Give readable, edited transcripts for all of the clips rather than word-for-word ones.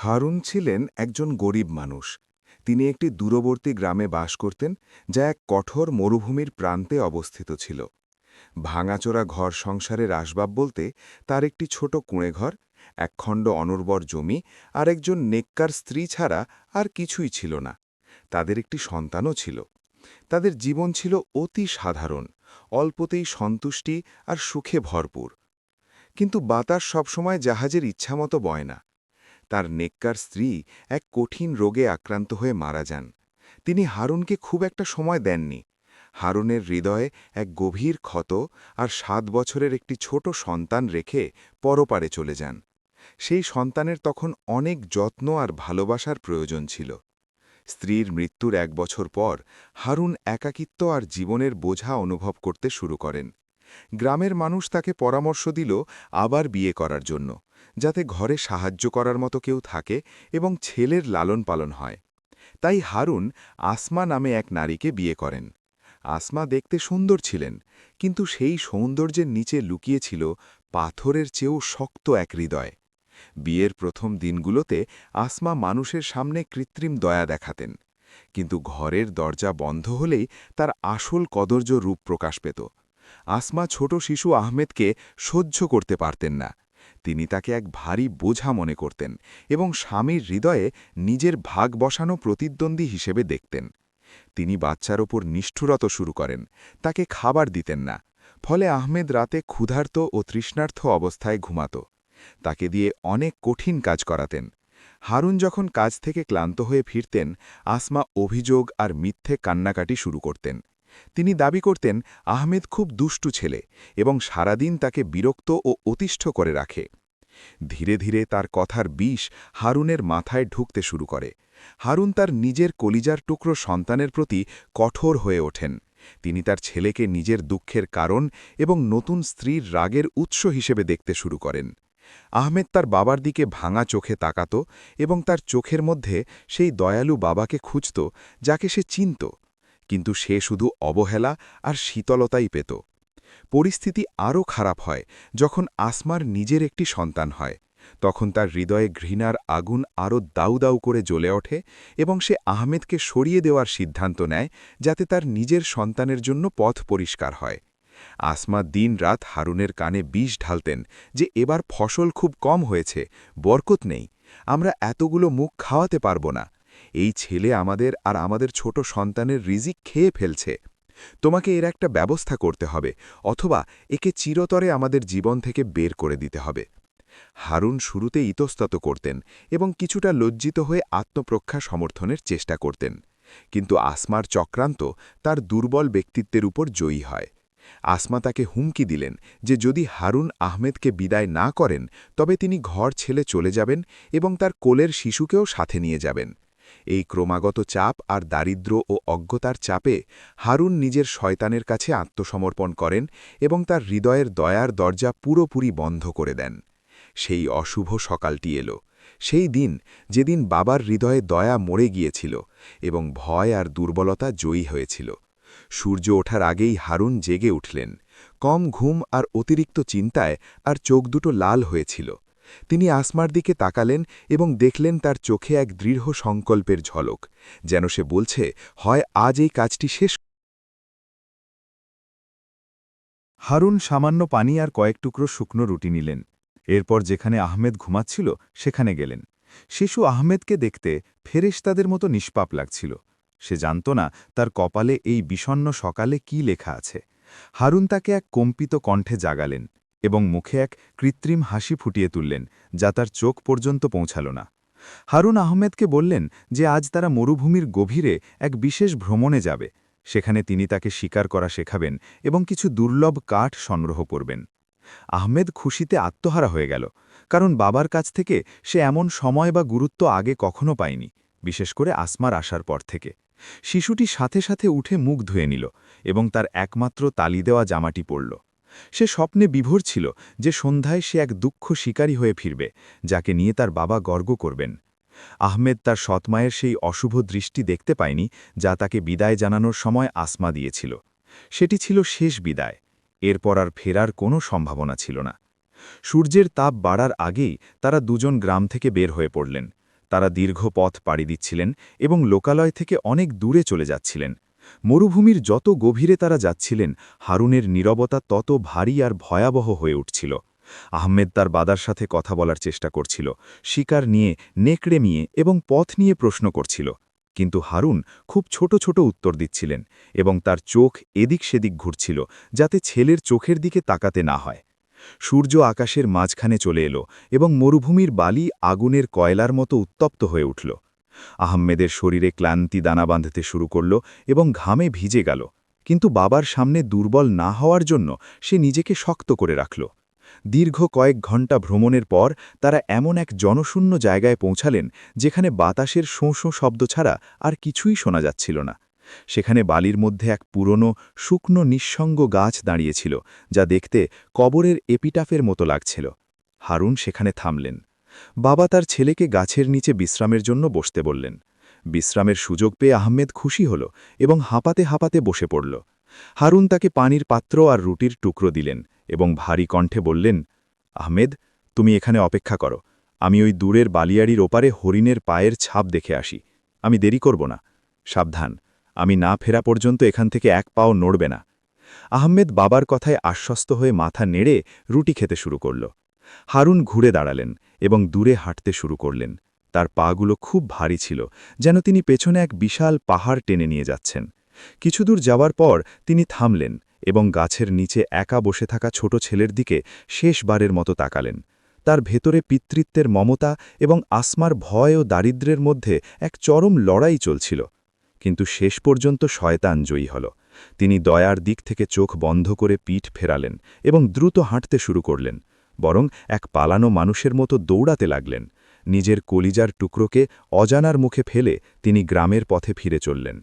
হারুন ছিলেন একজন গরিব মানুষ। তিনি একটি দূরবর্তী গ্রামে বাস করতেন, যা এক কঠোর মরুভূমির প্রান্তে অবস্থিত ছিল। ভাঙাচোরা ঘর সংসারের আসবাব বলতে তার একটি ছোট কুঁড়েঘর, একখণ্ড অনুর্বর জমি আর একজন নেককার স্ত্রী ছাড়া আর কিছুই ছিল না। তাদের একটি সন্তানও ছিল। তাদের জীবন ছিল অতি সাধারণ, অল্পতেই সন্তুষ্টি আর সুখে ভরপুর। কিন্তু বাতাস সবসময় জাহাজের ইচ্ছামতো বয় না। তার নেককার স্ত্রী এক কঠিন রোগে আক্রান্ত হয়ে মারা যান। তিনি হারুনকে খুব একটা সময় দেননি। হারুনের হৃদয়ে এক গভীর ক্ষত আর ৭ বছরের একটি ছোট সন্তান রেখে পরপারে চলে যান। সেই সন্তানের তখন অনেক যত্ন আর ভালোবাসার প্রয়োজন ছিল। স্ত্রীর মৃত্যুর ১ বছর পর হারুন একাকিত্ব আর জীবনের বোঝা অনুভব করতে শুরু করেন। গ্রামের মানুষ তাকে পরামর্শ দিল আবার বিয়ে করার জন্য, যাতে ঘরে সাহায্য করার মতো কেউ থাকে এবং ছেলের লালন পালন হয়। তাই হারুন আসমা নামে এক নারীকে বিয়ে করেন। আসমা দেখতে সুন্দর ছিলেন, কিন্তু সেই সৌন্দর্যের নিচে লুকিয়েছিল পাথরের চেয়েও শক্ত এক হৃদয়। বিয়ের প্রথম দিনগুলোতে আসমা মানুষের সামনে কৃত্রিম দয়া দেখাতেন, কিন্তু ঘরের দরজা বন্ধ হলেই তার আসল কদর্য রূপ প্রকাশ পেত। আসমা ছোট শিশু আহমেদকে সহ্য করতে পারতেন না। তিনি তাকে এক ভারী বোঝা মনে করতেন এবং স্বামীর হৃদয়ে নিজের ভাগ বসানো প্রতিদ্বন্দ্বী হিসেবে দেখতেন। তিনি বাচ্চার ওপর নিষ্ঠুরতা শুরু করেন, তাকে খাবার দিতেন না। ফলে আহমেদ রাতে ক্ষুধার্ত ও তৃষ্ণার্থ অবস্থায় ঘুমাত। তাকে দিয়ে অনেক কঠিন কাজ করাতেন। হারুন যখন কাজ থেকে ক্লান্ত হয়ে ফিরতেন, আসমা অভিযোগ আর মিথ্যে কান্নাকাটি শুরু করতেন। তিনি দাবি করতেন আহমেদ খুব দুষ্টু ছেলে এবং সারাদিন তাকে বিরক্ত ও অতিষ্ঠ করে রাখে। ধীরে ধীরে তার কথার বিষ হারুনের মাথায় ঢুকতে শুরু করে। হারুন তার নিজের কলিজার টুকরো সন্তানের প্রতি কঠোর হয়ে ওঠেন। তিনি তার ছেলেকে নিজের দুঃখের কারণ এবং নতুন স্ত্রীর রাগের উৎস হিসেবে দেখতে শুরু করেন। আহমেদ তার বাবার দিকে ভাঙা চোখে তাকাত এবং তার চোখের মধ্যে সেই দয়ালু বাবাকে খুঁজত, যাকে সে চিনত, কিন্তু সে শুধু অবহেলা আর শীতলতাই পেত। পরিস্থিতি আরও খারাপ হয় যখন আসমার নিজের একটি সন্তান হয়। তখন তার হৃদয়ে ঘৃণার আগুন আরও দাউ দাউ করে জ্বলে ওঠে এবং সে আহমেদকে সরিয়ে দেওয়ার সিদ্ধান্ত নেয়, যাতে তার নিজের সন্তানের জন্য পথ পরিষ্কার হয়। আসমা দিন-রাত হারুনের কানে বিষ ঢালতেন যে এবার ফসল খুব কম হয়েছে, বরকত নেই, আমরা এতগুলো মুখ খাওয়াতে পারব না। এই ছেলে আমাদের আর আমাদের ছোট সন্তানের রিজিক খেয়ে ফেলছে। তোমাকে এর একটা ব্যবস্থা করতে হবে, অথবা একে চিরতরে আমাদের জীবন থেকে বের করে দিতে হবে। হারুন শুরুতে ইতস্তত করতেন এবং কিছুটা লজ্জিত হয়ে আত্মপ্রক্ষা সমর্থনের চেষ্টা করতেন, কিন্তু আসমার চক্রান্ত তার দুর্বল ব্যক্তিত্বের উপর জয়ী হয়। আসমা তাকে হুমকি দিলেন যে যদি হারুন আহমেদকে বিদায় না করেন, তবে তিনি ঘর ছেড়ে চলে যাবেন এবং তার কোলের শিশুকেও সাথে নিয়ে যাবেন। এই ক্রমাগত চাপ আর দারিদ্র্য ও অজ্ঞতার চাপে হারুন নিজের শয়তানের কাছে আত্মসমর্পণ করেন এবং তার হৃদয়ের দয়ার দরজা পুরোপুরি বন্ধ করে দেন। সেই অশুভ সকালটি এলো, সেই দিন যেদিন বাবার হৃদয়ে দয়া মরে গিয়েছিল এবং ভয় আর দুর্বলতা জয়ী হয়েছিল। সূর্য ওঠার আগেই হারুন জেগে উঠলেন। কম ঘুম আর অতিরিক্ত চিন্তায় আর চোখ দুটো লাল হয়েছিল। তিনি আসমার দিকে তাকালেন এবং দেখলেন তার চোখে এক দৃঢ় সংকল্পের ঝলক, যেন সে বলছে, হয় আজ এই কাজটি শেষ। হারুন সামান্য পানি আর কয়েক টুকরো শুকনো রুটি নিলেন। এরপর যেখানে আহমেদ ঘুমাচ্ছিল সেখানে গেলেন। শিশু আহমেদকে দেখতে ফেরেশতাদের মতো নিষ্পাপ লাগছিল। সে জানত না তার কপালে এই বিষণ্ণ সকালে কি লেখা আছে। হারুন তাকে এক কম্পিত কণ্ঠে জাগালেন এবং মুখে এক কৃত্রিম হাসি ফুটিয়ে তুললেন, যা তার চোখ পর্যন্ত পৌঁছাল না। হারুন আহমেদকে বললেন যে আজ তারা মরুভূমির গভীরে এক বিশেষ ভ্রমণে যাবে। সেখানে তিনি তাকে শিকার করা শেখাবেন এবং কিছু দুর্লভ কাঠ সংগ্রহ করবেন। আহমেদ খুশিতে আত্মহারা হয়ে গেল, কারণ বাবার কাছ থেকে সে এমন সময় বা গুরুত্ব আগে কখনো পায়নি, বিশেষ করে আসমার আসার পর থেকে। শিশুটি সাথে সাথে উঠে মুখ ধুয়ে নিল এবং তার একমাত্র তালি দেওয়া জামাটি পরল। সে স্বপ্নে বিভোর ছিল যে সন্ধ্যায় সে এক দুঃখ শিকারী হয়ে ফিরবে, যাকে নিয়ে তার বাবা গর্ব করবেন। আহমেদ তার সৎমায়ের সেই অশুভ দৃষ্টি দেখতে পায়নি, যা তাকে বিদায় জানানোর সময় আসমা দিয়েছিল। সেটি ছিল শেষ বিদায়। এরপর আর ফেরার কোনো সম্ভাবনা ছিল না। সূর্যের তাপ বাড়ার আগেই তারা দুজন গ্রাম থেকে বের হয়ে পড়লেন। তারা দীর্ঘ পথ পাড়ি দিচ্ছিলেন এবং লোকালয় থেকে অনেক দূরে চলে যাচ্ছিলেন। মরুভূমির যত গভীরে তারা যাচ্ছিলেন, হারুনের নীরবতা তত ভারী আর ভয়াবহ হয়ে উঠছিল। আহমেদ তার বাদার সাথে কথা বলার চেষ্টা করছিল, শিকার নিয়ে, নেকড়ে নিয়ে এবং পথ নিয়ে প্রশ্ন করছিল। কিন্তু হারুন খুব ছোট ছোট উত্তর দিচ্ছিলেন এবং তার চোখ এদিক সেদিক ঘুরছিল, যাতে ছেলের চোখের দিকে তাকাতে না হয়। সূর্য আকাশের মাঝখানে চলে এলো এবং মরুভূমির বালি আগুনের কয়লার মতো উত্তপ্ত হয়ে উঠল। আহমেদের শরীরে ক্লান্তি দানা বাঁধতে শুরু করল এবং ঘামে ভিজে গেল, কিন্তু বাবার সামনে দুর্বল না হওয়ার জন্য সে নিজেকে শক্ত করে রাখল। দীর্ঘ কয়েক ঘণ্টা ভ্রমণের পর তারা এমন এক জনশূন্য জায়গায় পৌঁছালেন যেখানে বাতাসের শোঁ শোঁ শব্দ ছাড়া আর কিছুই শোনা যাচ্ছিল না। সেখানে বালির মধ্যে এক পুরনো শুকনো নিঃসঙ্গ গাছ দাঁড়িয়েছিল, যা দেখতে কবরের এপিটাফের মতো লাগছিল। হারুন সেখানে থামলেন। বাবা তার ছেলেকে গাছের নিচে বিশ্রামের জন্য বসতে বললেন। বিশ্রামের সুযোগ পেয়ে আহমেদ খুশি হল এবং হাঁপাতে হাঁপাতে বসে পড়ল। হারুন তাকে পানির পাত্র আর রুটির টুকরো দিলেন এবং ভারী কণ্ঠে বললেন, আহমেদ, তুমি এখানে অপেক্ষা করো। আমি ওই দূরের বালিয়াড়ির ওপারে হরিণের পায়ের ছাপ দেখে আসি। আমি দেরি করব না। সাবধান, আমি না ফেরা পর্যন্ত এখান থেকে এক পাও নড়বে না। আহমেদ বাবার কথায় আশ্বস্ত হয়ে মাথা নেড়ে রুটি খেতে শুরু করল। হারুন ঘুরে দাঁড়ালেন এবং দূরে হাঁটতে শুরু করলেন। তার পাগুলো খুব ভারী ছিল, যেন তিনি পেছনে এক বিশাল পাহাড় টেনে নিয়ে যাচ্ছেন। কিছুদূর যাওয়ার পর তিনি থামলেন এবং গাছের নিচে একা বসে থাকা ছোট ছেলের দিকে শেষবারের মতো তাকালেন। তার ভেতরে পিতৃত্বের মমতা এবং আসমার ভয় ও দারিদ্র্যের মধ্যে এক চরম লড়াই চলছিল। কিন্তু শেষ পর্যন্ত শয়তান জয়ী হল। তিনি দয়ার দিক থেকে চোখ বন্ধ করে পিঠ ফেরালেন এবং দ্রুত হাঁটতে শুরু করলেন, বরং এক পালানো মানুষের মতো দৌড়াতে লাগলেন। নিজের কলিজার টুকরোকে অজানার মুখে ফেলে তিনি গ্রামের পথে ফিরে চললেন।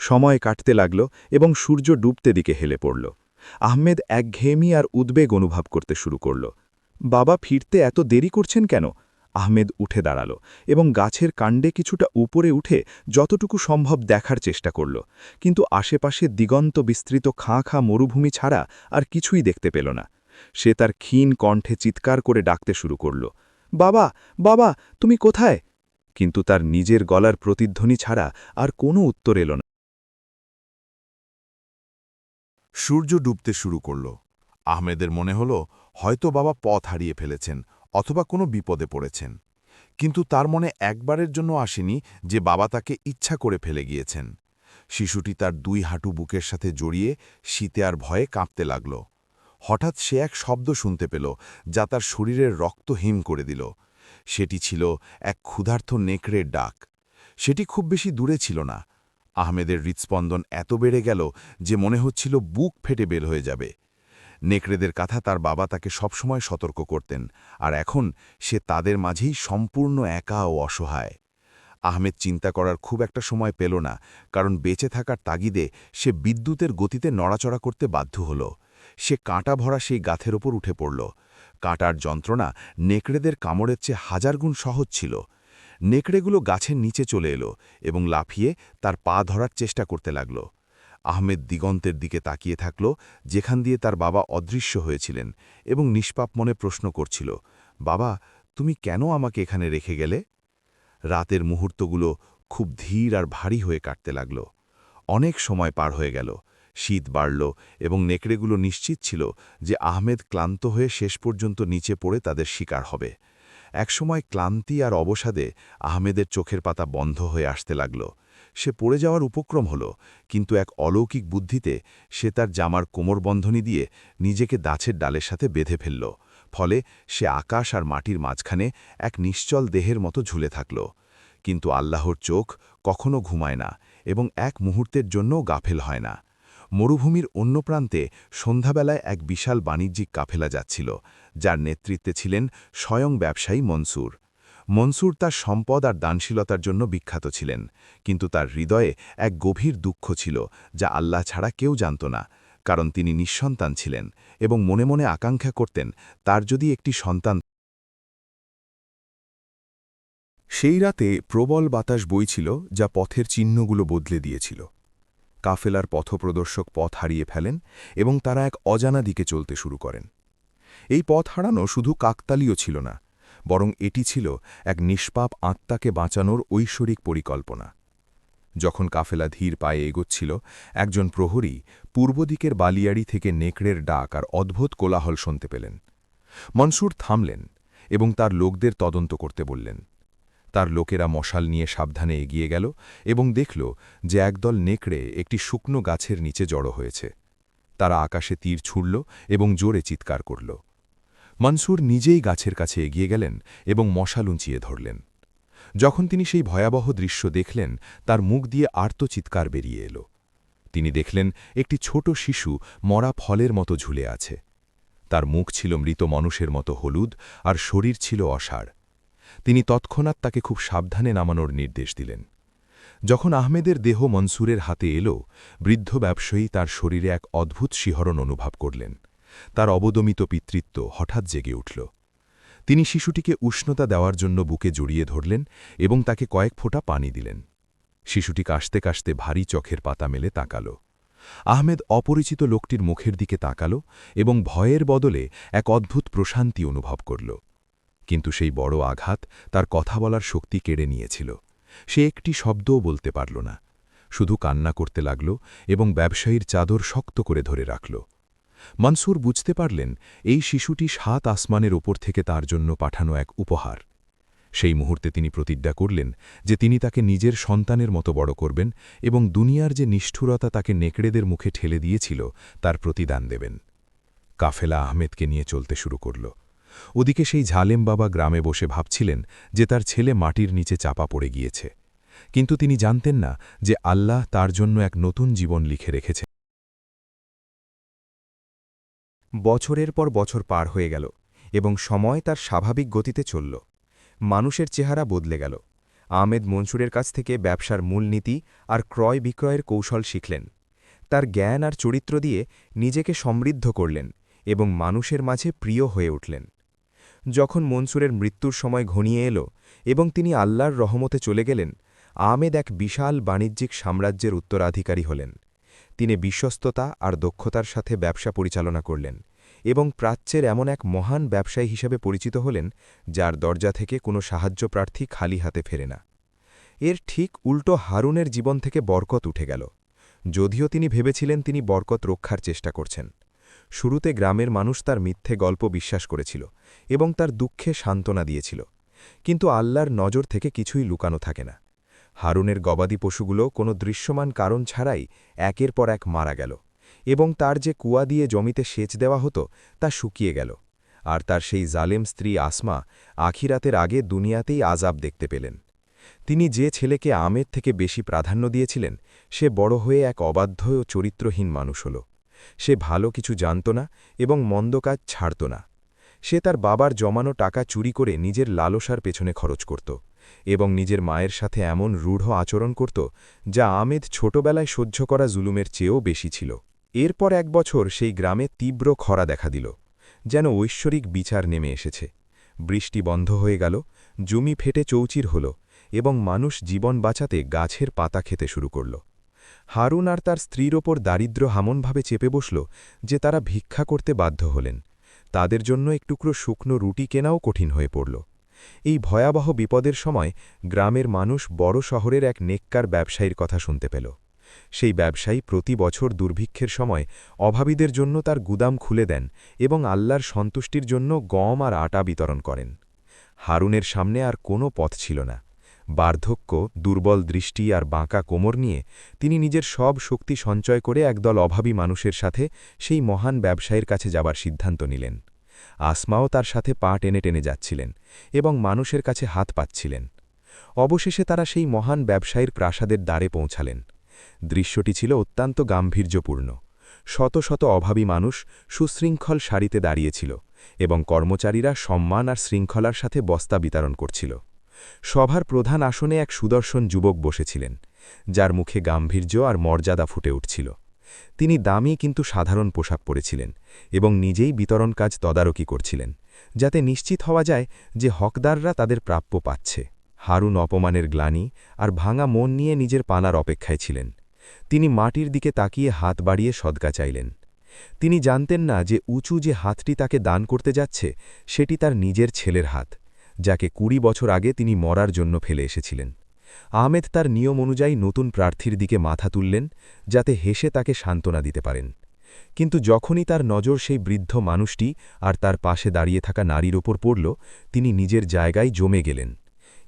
সময় কাটতে লাগল এবং সূর্য ডুবতে দিকে হেলে পড়ল। আহমেদ একঘেয়েমি আর উদ্বেগ অনুভব করতে শুরু করল। বাবা ফিরতে এত দেরি করছেন কেন? আহমেদ উঠে দাঁড়াল এবং গাছের কাণ্ডে কিছুটা উপরে উঠে যতটুকু সম্ভব দেখার চেষ্টা করল, কিন্তু আশেপাশে দিগন্ত বিস্তৃত খাঁ খাঁ মরুভূমি ছাড়া আর কিছুই দেখতে পেল না। সে তার ক্ষীণ কণ্ঠে চিৎকার করে ডাকতে শুরু করল, বাবা, বাবা, তুমি কোথায়? কিন্তু তার নিজের গলার প্রতিধ্বনি ছাড়া আর কোনো উত্তর এল না। সূর্য ডুবতে শুরু করল। আহমেদের মনে হল হয়তো বাবা পথ হারিয়ে ফেলেছেন অথবা কোনো বিপদে পড়েছেন। কিন্তু তার মনে একবারের জন্য আসেনি যে বাবা তাকে ইচ্ছা করে ফেলে গিয়েছেন। শিশুটি তার দুই হাঁটু বুকের সাথে জড়িয়ে শীতে আর ভয়ে কাঁপতে লাগল। হঠাৎ সে এক শব্দ শুনতে পেল যা তার শরীরের রক্ত হিম করে দিল। সেটি ছিল এক ক্ষুধার্ত নেকড়ের ডাক। সেটি খুব বেশি দূরে ছিল না। আহমেদের হৃৎস্পন্দন এত বেড়ে গেল যে মনে হচ্ছিল বুক ফেটে বের হয়ে যাবে। নেকড়েদের কথা তার বাবা তাকে সবসময় সতর্ক করতেন, আর এখন সে তাদের মাঝেই সম্পূর্ণ একা ও অসহায়। আহমেদ চিন্তা করার খুব একটা সময় পেল না, কারণ বেঁচে থাকার তাগিদে সে বিদ্যুতের গতিতে নড়াচড়া করতে বাধ্য হল। সে কাঁটা ভরা সেই গাছের ওপর উঠে পড়ল। কাঁটার যন্ত্রণা নেকড়েদের কামড়ের চেয়ে হাজার গুণ সহজ ছিল। নেকড়েগুলো গাছের নিচে চলে এলো এবং লাফিয়ে তার পা ধরার চেষ্টা করতে লাগল। আহমেদ দিগন্তের দিকে তাকিয়ে থাকল, যেখান দিয়ে তার বাবা অদৃশ্য হয়েছিলেন, এবং নিষ্পাপ মনে প্রশ্ন করছিল, বাবা, তুমি কেন আমাকে এখানে রেখে গেলে? রাতের মুহূর্তগুলো খুব ধীর আর ভারী হয়ে কাটতে লাগল। অনেক সময় পার হয়ে গেল। শীত বাড়ল এবং নেকড়েগুলো নিশ্চিত ছিল যে আহমেদ ক্লান্ত হয়ে শেষ পর্যন্ত নিচে পড়ে তাদের শিকার হবে। একসময় ক্লান্তি আর অবসাদে আহমেদের চোখের পাতা বন্ধ হয়ে আসতে লাগল। সে পড়ে যাওয়ার উপক্রম হল, কিন্তু এক অলৌকিক বুদ্ধিতে সে তার জামার কোমরবন্ধনী দিয়ে নিজেকে গাছের ডালের সাথে বেঁধে ফেলল। ফলে সে আকাশ আর মাটির মাঝখানে এক নিশ্চল দেহের মতো ঝুলে থাকল। কিন্তু আল্লাহর চোখ কখনো ঘুমায় না এবং এক মুহূর্তের জন্যও গাফেল হয় না। মরুভূমির অন্য প্রান্তে সন্ধ্যাবেলায় এক বিশাল বাণিজ্যিক কাফেলা যাচ্ছিল, যার নেতৃত্বে ছিলেন স্বয়ং ব্যবসায়ী মনসুর। মনসুর তার সম্পদ আর দানশীলতার জন্য বিখ্যাত ছিলেন, কিন্তু তার হৃদয়ে এক গভীর দুঃখ ছিল যা আল্লাহ ছাড়া কেউ জানত না, কারণ তিনি নিঃসন্তান ছিলেন এবং মনে মনে আকাঙ্ক্ষা করতেন তার যদি একটি সন্তান। সেই রাতে প্রবল বাতাস বইছিল, যা পথের চিহ্নগুলো বদলে দিয়েছিল। কাফেলার পথপ্রদর্শক পথ হারিয়ে ফেলেন এবং তারা এক অজানা দিকে চলতে শুরু করেন। এই পথ হারানো শুধু কাকতালীয় ছিল না, বরং এটি ছিল এক নিষ্পাপ আত্মাকে বাঁচানোর ঐশ্বরিক পরিকল্পনা। যখন কাফেলা ধীর পায়ে এগোচ্ছিল, একজন প্রহরী পূর্ব দিকের বালিয়াড়ি থেকে নেকড়ের ডাক আর অদ্ভুত কোলাহল শুনতে পেলেন। মনসুর থামলেন এবং তার লোকদের তদন্ত করতে বললেন। তার লোকেরা মশাল নিয়ে সাবধানে এগিয়ে গেল এবং দেখল যে একদল নেকড়ে একটি শুকনো গাছের নিচে জড়ো হয়েছে। তারা আকাশে তীর ছুঁড়ল এবং জোরে চিৎকার করল। মনসুর নিজেই গাছের কাছে এগিয়ে গেলেন এবং মশাল উঁচিয়ে ধরলেন। যখন তিনি সেই ভয়াবহ দৃশ্য দেখলেন, তার মুখ দিয়ে আর্তচিৎকার বেরিয়ে এলো। তিনি দেখলেন একটি ছোট শিশু মরা ফলের মতো ঝুলে আছে। তার মুখ ছিল মৃত মানুষের মতো হলুদ আর শরীর ছিল অসাড়। তিনি তৎক্ষণাৎ তাকে খুব সাবধানে নামানোর নির্দেশ দিলেন। যখন আহমেদের দেহ মনসুরের হাতে এলো, বৃদ্ধ ব্যবসায়ী তার শরীরে এক অদ্ভুত শিহরণ অনুভব করলেন। তার অবদমিত পিতৃত্ব হঠাৎ জেগে উঠল। তিনি শিশুটিকে উষ্ণতা দেওয়ার জন্য বুকে জড়িয়ে ধরলেন এবং তাকে কয়েক ফোঁটা পানি দিলেন। শিশুটি কাশতে কাশতে ভারী চোখের পাতা মেলে তাকাল। আহমেদ অপরিচিত লোকটির মুখের দিকে তাকাল এবং ভয়ের বদলে এক অদ্ভুত প্রশান্তি অনুভব করল। কিন্তু সেই বড় আঘাত তার কথা বলার শক্তি কেড়ে নিয়েছিল। সে একটি শব্দও বলতে পারল না, শুধু কান্না করতে লাগল এবং ব্যবসায়ীর চাদর শক্ত করে ধরে রাখল। মনসুর বুঝতে পারলেন এই শিশুটি ৭ আসমানের ওপর থেকে তার জন্য পাঠানো এক উপহার। সেই মুহূর্তে তিনি প্রতিজ্ঞা করলেন যে তিনি তাকে নিজের সন্তানের মতো বড় করবেন এবং দুনিয়ার যে নিষ্ঠুরতা তাকে নেকড়েদের মুখে ঠেলে দিয়েছিল তার প্রতিদান দেবেন। কাফেলা আহমেদকে নিয়ে চলতে শুরু করল। ওদিকে সেই ঝালেম বাবা গ্রামে বসে ভাবছিলেন যে তার ছেলে মাটির নিচে চাপা পড়ে গিয়েছে, কিন্তু তিনি জানতেন না যে আল্লাহ তার জন্য এক নতুন জীবন লিখে রেখেছে। বছরের পর বছর পার হয়ে গেল এবং সময় তার স্বাভাবিক গতিতে চলল। মানুষের চেহারা বদলে গেল। আহমেদ মনসুরের কাছ থেকে ব্যবসার মূলনীতি আর ক্রয় বিক্রয়ের কৌশল শিখলেন। তার জ্ঞান আর চরিত্র দিয়ে নিজেকে সমৃদ্ধ করলেন এবং মানুষের মাঝে প্রিয় হয়ে উঠলেন। যখন মনসুরের মৃত্যুর সময় ঘনিয়ে এল এবং তিনি আল্লাহর রহমতে চলে গেলেন, আহমেদ এক বিশাল বাণিজ্যিক সাম্রাজ্যের উত্তরাধিকারী হলেন। তিনি বিশ্বস্ততা আর দক্ষতার সাথে ব্যবসা পরিচালনা করলেন এবং প্রাচ্যের এমন এক মহান ব্যবসায়ী হিসেবে পরিচিত হলেন যার দরজা থেকে কোনো সাহায্যপ্রার্থী খালি হাতে ফেরে না। এর ঠিক উল্টো হারুনের জীবন থেকে বরকত উঠে গেল। যদিও তিনি ভেবেছিলেন তিনি বরকত রক্ষার চেষ্টা করছেন। শুরুতে গ্রামের মানুষ তার মিথ্যে গল্প বিশ্বাস করেছিল এবং তার দুঃখে সান্ত্বনা দিয়েছিল, কিন্তু আল্লাহর নজর থেকে কিছুই লুকানো থাকে না। হারুনের গবাদি পশুগুলো কোনো দৃশ্যমান কারণ ছাড়াই একের পর এক মারা গেল এবং তার যে কুয়া দিয়ে জমিতে সেচ দেওয়া হতো তা শুকিয়ে গেল, আর তার সেই জালেম স্ত্রী আসমা আখিরাতের আগে দুনিয়াতেই আযাব দেখতে পেলেন। তিনি যে ছেলেকে আহমেদ থেকে বেশি প্রাধান্য দিয়েছিলেন, সে বড় হয়ে এক অবাধ্য ও চরিত্রহীন মানুষ হল। সে ভালো কিছু জানত না এবং মন্দ কাজ ছাড়ত না। সে তার বাবার জমানো টাকা চুরি করে নিজের লালসার পেছনে খরচ করত এবং নিজের মায়ের সাথে এমন রূঢ় আচরণ করত যা আহমেদ ছোটবেলায় সহ্য করা জুলুমের চেয়েও বেশি ছিল। এরপর ১ বছর সেই গ্রামে তীব্র খরা দেখা দিল, যেন ঐশ্বরিক বিচার নেমে এসেছে। বৃষ্টি বন্ধ হয়ে গেল, জমি ফেটে চৌচির হল এবং মানুষ জীবন বাঁচাতে গাছের পাতা খেতে শুরু করল। হারুন আর তার স্ত্রীর ওপর দারিদ্র্য হামনভাবে চেপে বসল যে তারা ভিক্ষা করতে বাধ্য হলেন। তাদের জন্য এক টুকরো শুকনো রুটি কেনাও কঠিন হয়ে পড়ল। এই ভয়াবহ বিপদের সময় গ্রামের মানুষ বড় শহরের এক নেককার ব্যবসায়ীর কথা শুনতে পেল। সেই ব্যবসায়ী প্রতি বছর দুর্ভিক্ষের সময় অভাবীদের জন্য তার গুদাম খুলে দেন এবং আল্লাহর সন্তুষ্টির জন্য গম আর আটা বিতরণ করেন। হারুনের সামনে আর কোনো পথ ছিল না। বার্ধক্য, দুর্বল দৃষ্টি আর বাঁকা কোমর নিয়ে তিনি নিজের সব শক্তি সঞ্চয় করে একদল অভাবী মানুষের সাথে সেই মহান ব্যবসায়ীর কাছে যাবার সিদ্ধান্ত নিলেন। আসমাও তার সাথে পা টেনে টেনে যাচ্ছিলেন এবং মানুষের কাছে হাত পাচ্ছিলেন। অবশেষে তারা সেই মহান ব্যবসায়ীর প্রাসাদের দ্বারে পৌঁছালেন। দৃশ্যটি ছিল অত্যন্ত গাম্ভীর্যপূর্ণ। শত শত অভাবী মানুষ সুশৃঙ্খল সারিতে দাঁড়িয়েছিল এবং কর্মচারীরা সম্মান আর শৃঙ্খলার সাথে বস্তা বিতরণ করছিল। সভার প্রধান আসনে এক সুদর্শন যুবক বসেছিলেন, যার মুখে গাম্ভীর্য আর মর্যাদা ফুটে উঠছিল। তিনি দামি কিন্তু সাধারণ পোশাক পরেছিলেন এবং নিজেই বিতরণ কাজ তদারকি করছিলেন, যাতে নিশ্চিত হওয়া যায় যে হকদাররা তাদের প্রাপ্য পাচ্ছে। হারুন অপমানের গ্লানি আর ভাঙা মন নিয়ে নিজের পানার অপেক্ষায় ছিলেন। তিনি মাটির দিকে তাকিয়ে হাত বাড়িয়ে সদকা চাইলেন। তিনি জানতেন না যে উঁচু যে হাতটি তাকে দান করতে যাচ্ছে সেটি তার নিজের ছেলের হাত, যাকে ২০ বছর আগে তিনি মরার জন্য ফেলে এসেছিলেন। আহমেদ তার নিয়ম অনুযায়ী নতুন প্রার্থীর দিকে মাথা তুললেন, যাতে হেসে তাকে সান্ত্বনা দিতে পারেন। কিন্তু যখনই তার নজর সেই বৃদ্ধ মানুষটি আর তার পাশে দাঁড়িয়ে থাকা নারীর ওপর পড়ল, তিনি নিজের জায়গায় জমে গেলেন।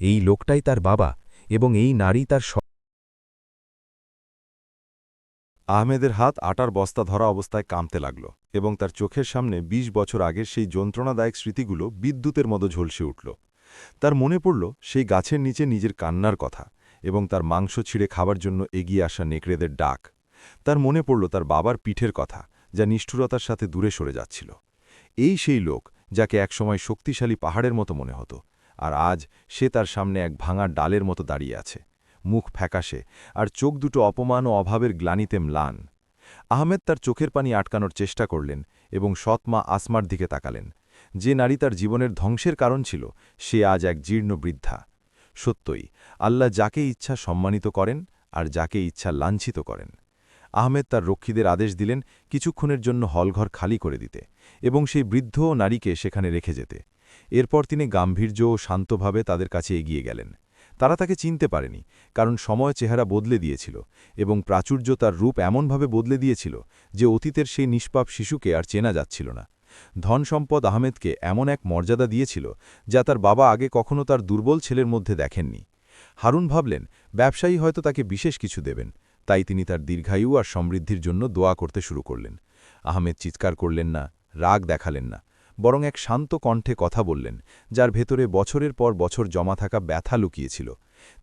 এই লোকটাই তার বাবা, এবং এই নারী তার আহমেদের হাত আটার বস্তা ধরা অবস্থায় কাঁপতে লাগল এবং তার চোখের সামনে ২০ বছর আগের সেই যন্ত্রণাদায়ক স্মৃতিগুলো বিদ্যুতের মতো ঝলসে উঠল। তার মনে পড়ল সেই গাছের নিচে নিজের কান্নার কথা এবং তার মাংস ছিঁড়ে খাবার জন্য এগিয়ে আসা নেকড়েদের ডাক। তার মনে পড়ল তার বাবার পিঠের কথা, যা নিষ্ঠুরতার সাথে দূরে সরে যাচ্ছিল। এই সেই লোক যাকে একসময় শক্তিশালী পাহাড়ের মতো মনে হতো, আর আজ সে তার সামনে এক ভাঙা ডালের মতো দাঁড়িয়ে আছে, মুখ ফ্যাকাশে আর চোখ দুটো অপমান ও অভাবের গ্লানিতে ম্লান। আহমেদ তার চোখের পানি আটকানোর চেষ্টা করলেন এবং সৎমা আসমার দিকে তাকালেন। যে নারী তার জীবনের ধ্বংসের কারণ ছিল, সে আজ এক জীর্ণ বৃদ্ধা। সত্যই, আল্লাহ যাকে ইচ্ছা সম্মানিত করেন আর যাকে ইচ্ছা লাঞ্ছিত করেন। আহমেদ তার রক্ষীদের আদেশ দিলেন কিছুক্ষণের জন্য হলঘর খালি করে দিতে এবং সেই বৃদ্ধ ও নারীকে সেখানে রেখে যেতে। এরপর তিনি গাম্ভীর্য ও শান্তভাবে তাদের কাছে এগিয়ে গেলেন। তারা তাকে চিনতে পারেনি, কারণ সময় চেহারা বদলে দিয়েছিল এবং প্রাচুর্য তার রূপ এমনভাবে বদলে দিয়েছিল যে অতীতের সেই নিষ্পাপ শিশুকে আর চেনা যাচ্ছিল না। ধন সম্পদ আহমেদকে এমন এক মর্যাদা দিয়েছিল যা তার বাবা আগে কখনো তার দুর্বল ছেলের মধ্যে দেখেননি। হারুন ভাবলেন ব্যবসায়ী হয়তো তাকে বিশেষ কিছু দেবেন, তাই তিনি তার দীর্ঘায়ু আর সমৃদ্ধির জন্য দোয়া করতে শুরু করলেন। আহমেদ চিৎকার করলেন না, রাগ দেখালেন না, বরং এক শান্ত কণ্ঠে কথা বললেন, যার ভেতরে বছরের পর বছর জমা থাকা ব্যথা লুকিয়েছিল।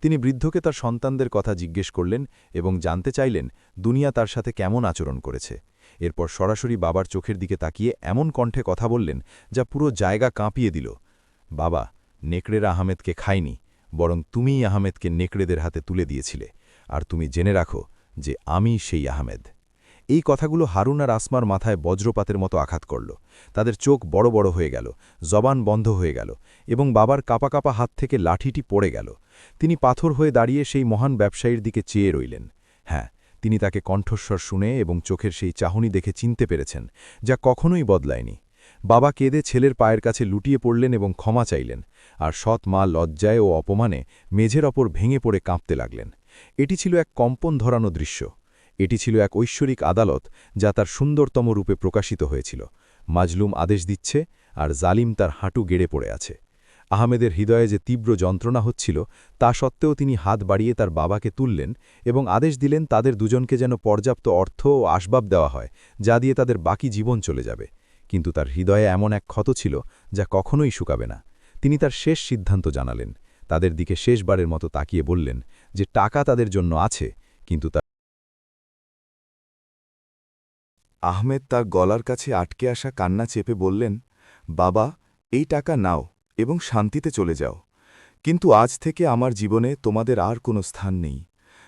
তিনি বৃদ্ধকে তার সন্তানদের কথা জিজ্ঞেস করলেন এবং জানতে চাইলেন দুনিয়া তার সাথে কেমন আচরণ করেছে। এরপর সরাসরি বাবার চোখের দিকে তাকিয়ে এমন কণ্ঠে কথা বললেন যা পুরো জায়গা কাঁপিয়ে দিল। বাবা, নেকড়েরা আহমেদকে খায়নি, বরং তুমিই আহমেদকে নেকড়েদের হাতে তুলে দিয়েছিলে, আর তুমি জেনে রাখো যে আমি সেই আহমেদ। এই কথাগুলো হারুন আর আসমার মাথায় বজ্রপাতের মতো আঘাত করল। তাদের চোখ বড় বড় হয়ে গেল, জবান বন্ধ হয়ে গেল, এবং বাবার কাপা কাপা হাত থেকে লাঠিটি পড়ে গেল। তিনি পাথর হয়ে দাঁড়িয়ে সেই মহান ব্যবসায়ীর দিকে চেয়ে রইলেন। হ্যাঁ, তিনি তাকে কণ্ঠস্বর শুনে এবং চোখের সেই চাহনি দেখে চিনতে পেরেছেন, যা কখনোই বদলায়নি। বাবা কেঁদে ছেলের পায়ের কাছে লুটিয়ে পড়লেন এবং ক্ষমা চাইলেন, আর সৎ মা লজ্জায় ও অপমানে মেঝের ওপর ভেঙে পড়ে কাঁপতে লাগলেন। এটি ছিল এক কম্পন ধরানো দৃশ্য। এটি ছিল এক ঐশ্বরিক আদালত, যা তার সুন্দরতম রূপে প্রকাশিত হয়েছিল। মাজলুম আদেশ দিচ্ছে, আর জালিম তার হাঁটু গেড়ে পড়ে আছে। আহমেদের হৃদয়ে যে তীব্র যন্ত্রণা হচ্ছিল, তা সত্ত্বেও তিনি হাত বাড়িয়ে তার বাবাকে তুললেন এবং আদেশ দিলেন তাদের দুজনকে যেন পর্যাপ্ত অর্থ ও আসবাব দেওয়া হয়, যা দিয়ে তাদের বাকি জীবন চলে যাবে। কিন্তু তার হৃদয়ে এমন এক ক্ষত ছিল যা কখনোই শুকাবে না। তিনি তার শেষ সিদ্ধান্ত জানালেন, তাদের দিকে শেষবারের মতো তাকিয়ে বললেন যে টাকা তাদের জন্য আছে, কিন্তু আহমেদ তার গলার কাছে আটকে আসা কান্না চেপে বললেন, বাবা, এই টাকা নাও এবং শান্তিতে চলে যাও, কিন্তু আজ থেকে আমার জীবনে তোমাদের আর কোনো স্থান নেই।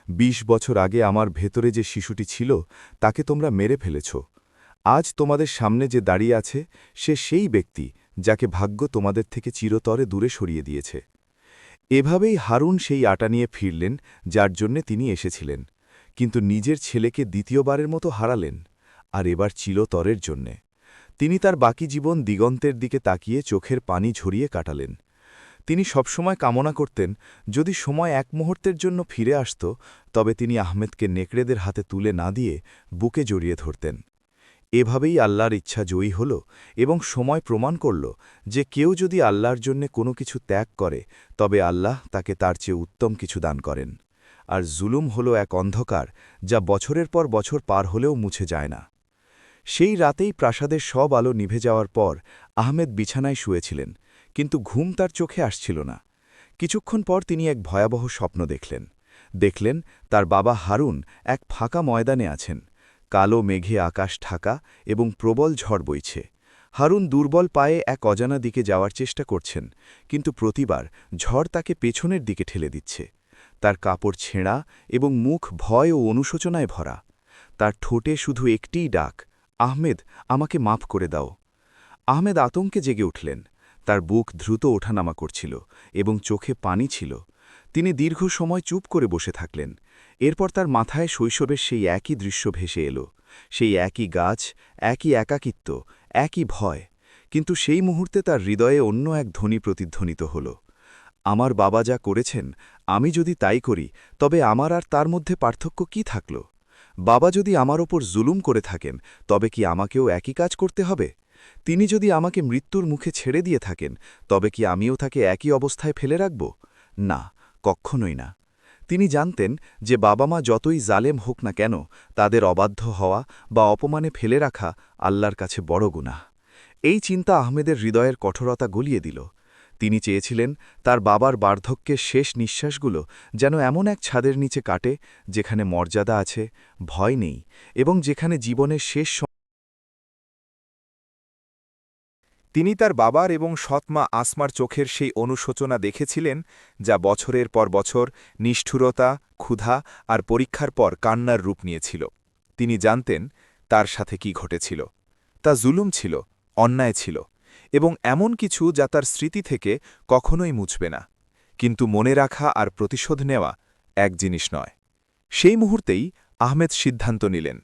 ২০ বছর আগে আমার ভেতরে যে শিশুটি ছিল তাকে তোমরা মেরে ফেলেছ। আজ তোমাদের সামনে যে দাঁড়িয়ে আছে সে সেই ব্যক্তি যাকে ভাগ্য তোমাদের থেকে চিরতরে দূরে সরিয়ে দিয়েছে। এভাবেই হারুন সেই আটা নিয়ে ফিরলেন যার জন্যে তিনি এসেছিলেন, কিন্তু নিজের ছেলেকে দ্বিতীয়বারের মতো হারালেন, আর এবার চিরতরের জন্যে। তিনি তার বাকি জীবন দিগন্তের দিকে তাকিয়ে চোখের পানি ঝরিয়ে কাটালেন। তিনি সবসময় কামনা করতেন যদি সময় এক মুহূর্তের জন্য ফিরে আসত, তবে তিনি আহমেদকে নেকড়েদের হাতে তুলে না দিয়ে বুকে জড়িয়ে ধরতেন। এভাবেই আল্লাহর ইচ্ছা জয়ী হল এবং সময় প্রমাণ করল যে কেউ যদি আল্লাহর জন্যে কোনো কিছু ত্যাগ করে, তবে আল্লাহ তাকে তার চেয়ে উত্তম কিছু দান করেন। আর জুলুম হল এক অন্ধকার যা বছরের পর বছর পার হলেও মুছে যায় না। সেই রাতেই প্রাসাদের সব আলো নিভে যাওয়ার পর আহমেদ বিছানায় শুয়েছিলেন, কিন্তু ঘুম তার চোখে আসছিল না। কিছুক্ষণ পর তিনি এক ভয়াবহ স্বপ্ন দেখলেন তার বাবা হারুন এক ফাঁকা ময়দানে আছেন। কালো মেঘে আকাশ ঢাকা এবং প্রবল ঝড় বইছে। হারুন দুর্বল পায়ে এক অজানা দিকে যাওয়ার চেষ্টা করছেন, কিন্তু প্রতিবার ঝড় তাকে পেছনের দিকে ঠেলে দিচ্ছে। তার কাপড় ছেঁড়া এবং মুখ ভয় ও অনুশোচনায় ভরা। তার ঠোঁটে শুধু একটিই ডাক, আহমেদ, আমাকে মাফ করে দাও। আহমেদ আতঙ্কে জেগে উঠলেন। তার বুক দ্রুত ওঠানামা করছিল এবং চোখে পানি ছিল। তিনি দীর্ঘ সময় চুপ করে বসে থাকলেন। এরপর তার মাথায় শৈশবের সেই একই দৃশ্য ভেসে এলো, সেই একই গাছ, একই একাকিত্ব, একই ভয়। কিন্তু সেই মুহূর্তে তার হৃদয়ে অন্য এক ধ্বনি প্রতিধ্বনিত হল। আমার বাবা যা করেছেন, আমি যদি তাই করি, তবে আমার আর তার মধ্যে পার্থক্য কি থাকল? বাবা যদি আমার ওপর জুলুম করে থাকেন, তবে কি আমাকেও একই কাজ করতে হবে? তিনি যদি আমাকে মৃত্যুর মুখে ছেড়ে দিয়ে থাকেন, তবে কি আমিও তাকে একই অবস্থায় ফেলে রাখব? না, কক্ষণই না। তিনি জানতেন যে বাবা মা যতই জালেম হোক না কেন, তাদের অবাধ্য হওয়া বা অপমানে ফেলে রাখা আল্লাহর কাছে বড় গুনাহ। এই চিন্তা আহমেদের হৃদয়ের কঠোরতা গলিয়ে দিল। তিনি চেয়েছিলেন তার বাবার বার্ধক্যের শেষ নিঃশ্বাসগুলো যেন এমন এক ছাদের নিচে কাটে, যেখানে মর্যাদা আছে, ভয় নেই, এবং যেখানে জীবনের শেষ তিনি তার বাবার এবং সৎমা আসমার চোখের সেই অনুশোচনা দেখেছিলেন, যা বছরের পর বছর নিষ্ঠুরতা, ক্ষুধা আর পরীক্ষার পর কান্নার রূপ নিয়েছিল। তিনি জানতেন তার সাথে কি ঘটেছিল। তা জুলুম ছিল, অন্যায় ছিল, এবং এমন কিছু যা তার স্মৃতি থেকে কখনোই মুছবে না। কিন্তু মনে রাখা আর প্রতিশোধ নেওয়া এক জিনিস নয়। সেই মুহূর্তেই আহমেদ সিদ্ধান্ত নিলেন।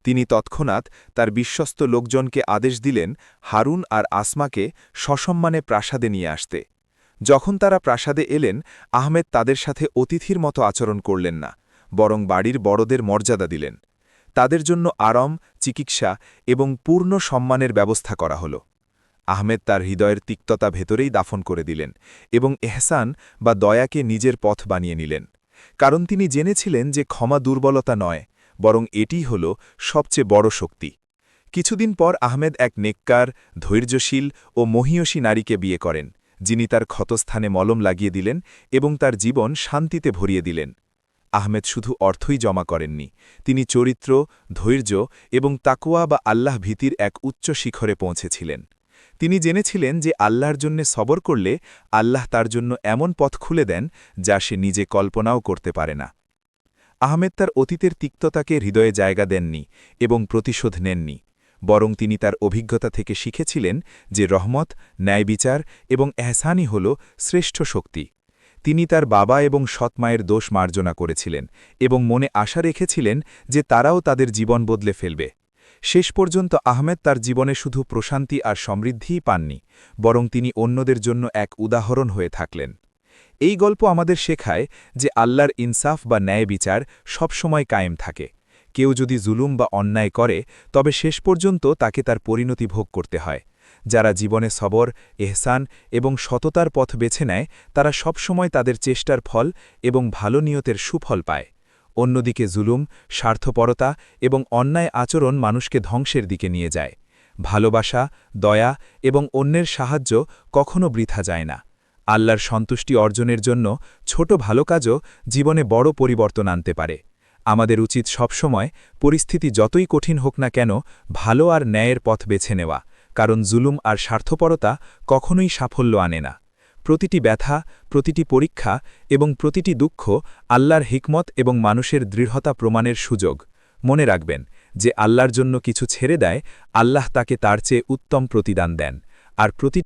তিনি তৎক্ষণাৎ তার বিশ্বস্ত লোকজনকে আদেশ দিলেন হারুন আর আসমাকে সসম্মানে প্রাসাদে নিয়ে আসতে। যখন তারা প্রাসাদে এলেন, আহমেদ তাদের সাথে অতিথির মতো আচরণ করলেন না, বরং বাড়ির বড়দের মর্যাদা দিলেন। তাদের জন্য আরাম, চিকিৎসা এবং পূর্ণ সম্মানের ব্যবস্থা করা হল। আহমেদ তার হৃদয়ের তিক্ততা ভেতরেই দাফন করে দিলেন এবং এহসান বা দয়াকে নিজের পথ বানিয়ে নিলেন। কারণ তিনি জেনেছিলেন যে ক্ষমা দুর্বলতা নয়, বরং এটিই হল সবচেয়ে বড় শক্তি। কিছুদিন পর আহমেদ এক নেককার, ধৈর্যশীল ও মহীয়সী নারীকে বিয়ে করেন, যিনি তার ক্ষতস্থানে মলম লাগিয়ে দিলেন এবং তার জীবন শান্তিতে ভরিয়ে দিলেন। আহমেদ শুধু অর্থই জমা করেননি, তিনি চরিত্র, ধৈর্য এবং তাকওয়া বা আল্লাহ ভীতির এক উচ্চ শিখরে পৌঁছেছিলেন। তিনি জেনেছিলেন যে আল্লাহর জন্যে সবর করলে আল্লাহ তার জন্য এমন পথ খুলে দেন যা সে নিজে কল্পনাও করতে পারে না। আহমেদ তার অতীতের তিক্ততাকে হৃদয়ে জায়গা দেননি এবং প্রতিশোধ নেননি, বরং তিনি তার অভিজ্ঞতা থেকে শিখেছিলেন যে রহমত, ন্যায়বিচার এবং এহসানই হল শ্রেষ্ঠ শক্তি। তিনি তার বাবা এবং সৎমায়ের দোষ মার্জনা করেছিলেন এবং মনে আশা রেখেছিলেন যে তারাও তাদের জীবন বদলে ফেলবে। শেষ পর্যন্ত আহমেদ তার জীবনে শুধু প্রশান্তি আর সমৃদ্ধিই পাননি, বরং তিনি অন্যদের জন্য এক উদাহরণ হয়ে থাকলেন। এই গল্প আমাদের শেখায় যে আল্লাহর ইনসাফ বা ন্যায় বিচার সবসময় কায়েম থাকে। কেউ যদি জুলুম বা অন্যায় করে, তবে শেষ পর্যন্ত তাকে তার পরিণতি ভোগ করতে হয়। যারা জীবনে সবর, এহসান এবং সততার পথ বেছে নেয়, তারা সবসময় তাদের চেষ্টার ফল এবং ভালো নিয়তের সুফল পায়। অন্যদিকে জুলুম, স্বার্থপরতা এবং অন্যায় আচরণ মানুষকে ধ্বংসের দিকে নিয়ে যায়। ভালোবাসা, দয়া এবং অন্যের সাহায্য কখনো বৃথা যায় না। আল্লাহর সন্তুষ্টি অর্জনের জন্য ছোট ভালো কাজও জীবনে বড় পরিবর্তন আনতে পারে। আমাদের উচিত সবসময়, পরিস্থিতি যতই কঠিন হোক না কেন, ভালো আর ন্যায়ের পথ বেছে নেওয়া, কারণ জুলুম আর স্বার্থপরতা কখনোই সাফল্য আনে না। প্রতিটি ব্যথা, প্রতিটি পরীক্ষা এবং প্রতিটি দুঃখ আল্লাহর হিকমত এবং মানুষের দৃঢ়তা প্রমাণের সুযোগ। মনে রাখবেন, যে আল্লাহর জন্য কিছু ছেড়ে দেয়, আল্লাহ তাকে তার চেয়ে উত্তম প্রতিদান দেন, আর